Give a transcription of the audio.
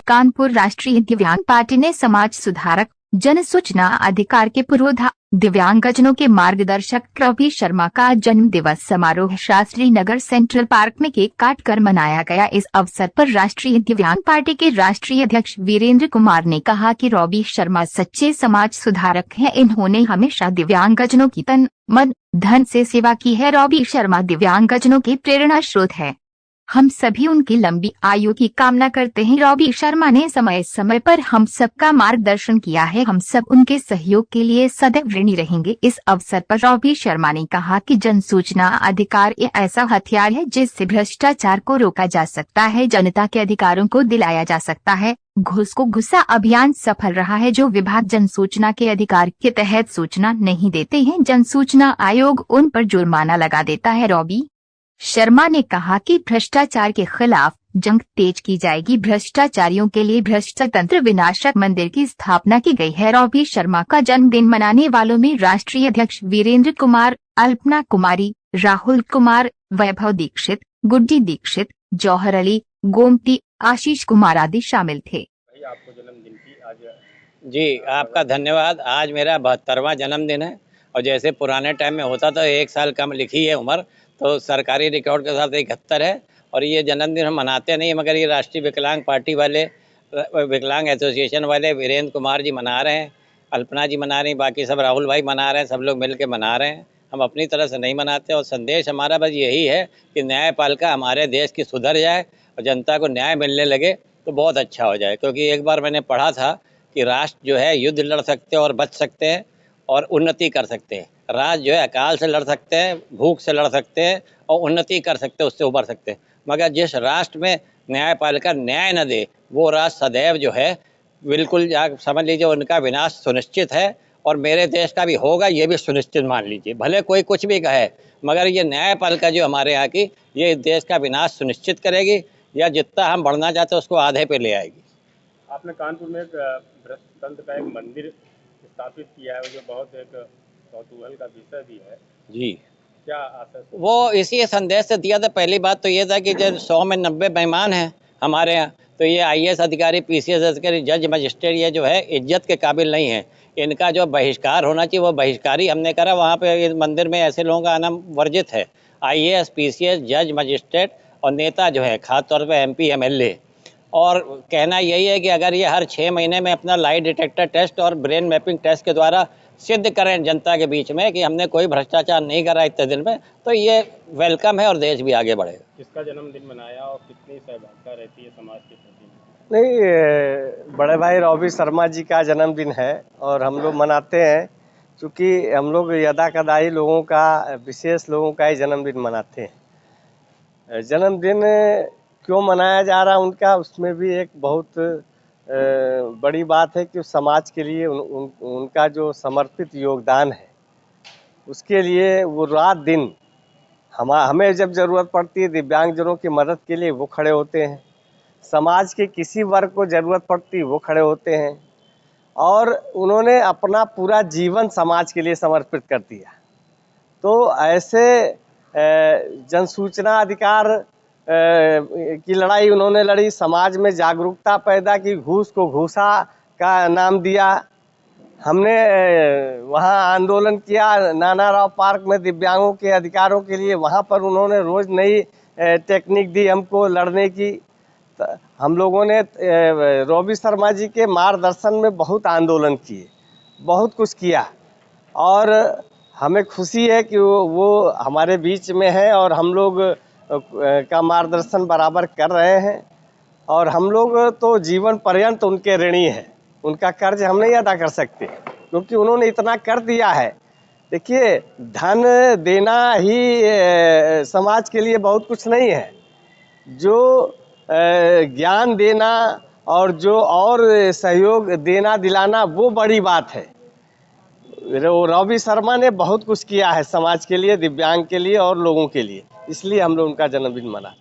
कानपुर राष्ट्रीय दिव्यांग पार्टी ने समाज सुधारक, जन सूचना अधिकार के पुरोधा, दिव्यांगजनों के मार्गदर्शक रवि शर्मा का जन्म दिवस समारोह शास्त्री नगर सेंट्रल पार्क में केक काटकर मनाया गया। इस अवसर पर राष्ट्रीय दिव्यांग पार्टी के राष्ट्रीय अध्यक्ष वीरेंद्र कुमार ने कहा कि रवि शर्मा सच्चे समाज सुधारक हैं। इन्होंने हमेशा दिव्यांगजनों की तन, मन, धन से सेवा की है। रवि शर्मा दिव्यांगजनों के प्रेरणा स्रोत है। हम सभी उनकी लंबी आयु की कामना करते हैं। रवि शर्मा ने समय समय पर हम सबका मार्गदर्शन किया है। हम सब उनके सहयोग के लिए सदैव ऋणी रहेंगे। इस अवसर पर रवि शर्मा ने कहा कि जन सूचना अधिकार एक ऐसा हथियार है जिससे भ्रष्टाचार को रोका जा सकता है, जनता के अधिकारों को दिलाया जा सकता है। घूस को घुसा अभियान सफल रहा है। जो विभाग जन सूचना के अधिकार के तहत सूचना नहीं देते हैं, जन सूचना आयोग उन पर जुर्माना लगा देता है। रवि शर्मा ने कहा कि भ्रष्टाचार के खिलाफ जंग तेज की जाएगी। भ्रष्टाचारियों के लिए भ्रष्टतंत्र विनाशक मंदिर की स्थापना की गई है। रवि शर्मा का जन्मदिन मनाने वालों में राष्ट्रीय अध्यक्ष वीरेंद्र कुमार, अल्पना कुमारी, राहुल कुमार, वैभव दीक्षित, गुड्डी दीक्षित, जौहर अली, गोमती, आशीष कुमार आदि शामिल थे। आपको जन्मदिन की आज जी आपका धन्यवाद। आज मेरा 72वां जन्मदिन है और जैसे पुराने टाइम में होता था 1 साल कम लिखी है उम्र, तो सरकारी रिकॉर्ड के साथ 71 है। और ये जन्मदिन हम मनाते नहीं, मगर ये राष्ट्रीय विकलांग पार्टी वाले, विकलांग एसोसिएशन वाले वीरेंद्र कुमार जी मना रहे हैं, अल्पना जी मना रही, बाकी सब राहुल भाई मना रहे हैं, सब लोग मिल के मना रहे हैं। हम अपनी तरह से नहीं मनाते और संदेश हमारा बस यही है कि न्यायपालिका हमारे देश की सुधर जाए और जनता को न्याय मिलने लगे तो बहुत अच्छा हो जाए। क्योंकि एक बार मैंने पढ़ा था कि राष्ट्र जो है युद्ध लड़ सकते हैं और बच सकते हैं और उन्नति कर सकते हैं। राज जो है अकाल से लड़ सकते हैं, भूख से लड़ सकते हैं और उन्नति कर सकते हैं, उससे उबर सकते हैं। मगर जिस राष्ट्र में न्यायपालिका न्याय न दे वो राष्ट्र सदैव जो है बिल्कुल समझ लीजिए उनका विनाश सुनिश्चित है। और मेरे देश का भी होगा, ये भी सुनिश्चित मान लीजिए। भले कोई कुछ भी कहे, मगर ये न्यायपालिका जो हमारे यहाँ की, ये देश का विनाश सुनिश्चित करेगी या जितना हम बढ़ना चाहते हैं उसको आधे पे ले आएगी। आपने कानपुर में एक भ्रष्टतंत्र का एक मंदिर स्थापित किया है, जो बहुत एक कौतूहल का विषय भी है जी। क्या आशा वो इसी संदेश से दिया था। पहली बात तो ये था कि जब 100 में 90 मेहमान हैं हमारे यहाँ, तो ये IAS अधिकारी, PCS अधिकारी, जज, मजिस्ट्रेट ये जो है इज्जत के काबिल नहीं है। इनका जो बहिष्कार होना चाहिए वो बहिष्कारी हमने करा। वहाँ पे इस मंदिर में ऐसे लोगों का आना वर्जित है। IAS, PCS, जज, मजिस्ट्रेट और नेता जो है खासतौर पर MP, MLA। और कहना यही है कि अगर ये हर 6 महीने में अपना लाई डिटेक्टर टेस्ट और ब्रेन मैपिंग टेस्ट के द्वारा सिद्ध करें जनता के बीच में कि हमने कोई भ्रष्टाचार नहीं करा इतने दिन में, तो ये वेलकम है और देश भी आगे बढ़ेगा। किसका जन्मदिन मनाया और कितनी सहभागिता रहती है समाज के प्रति? नहीं, बड़े भाई रवि शर्मा जी का जन्मदिन है और हम लोग मनाते हैं, क्योंकि हम लोग यदा कदाई लोगों का, विशेष लोगों का ही जन्मदिन मनाते हैं। जन्मदिन क्यों मनाया जा रहा है उनका, उसमें भी एक बहुत बड़ी बात है कि समाज के लिए उनका जो समर्पित योगदान है, उसके लिए वो रात दिन हमें जब ज़रूरत पड़ती है दिव्यांगजनों की मदद के लिए वो खड़े होते हैं। समाज के किसी वर्ग को ज़रूरत पड़ती वो खड़े होते हैं और उन्होंने अपना पूरा जीवन समाज के लिए समर्पित कर दिया। तो ऐसे जन सूचना अधिकार की लड़ाई उन्होंने लड़ी, समाज में जागरूकता पैदा की, घूस को घूसा का नाम दिया। हमने वहाँ आंदोलन किया नाना राव पार्क में दिव्यांगों के अधिकारों के लिए। वहाँ पर उन्होंने रोज़ नई टेक्निक दी हमको लड़ने की। हम लोगों ने रवि शर्मा जी के मार्गदर्शन में बहुत आंदोलन किए, बहुत कुछ किया और हमें खुशी है कि वो हमारे बीच में है और हम लोग का मार्गदर्शन बराबर कर रहे हैं। और हम लोग तो जीवन पर्यंत उनके ऋणी हैं। उनका कर्ज हम नहीं अदा कर सकते क्योंकि उन्होंने इतना कर दिया है। देखिए, धन देना ही समाज के लिए बहुत कुछ नहीं है। जो ज्ञान देना और जो और सहयोग देना दिलाना, वो बड़ी बात है। रवि शर्मा ने बहुत कुछ किया है समाज के लिए, दिव्यांग के लिए और लोगों के लिए, इसलिए हम लोग उनका जन्मदिन मना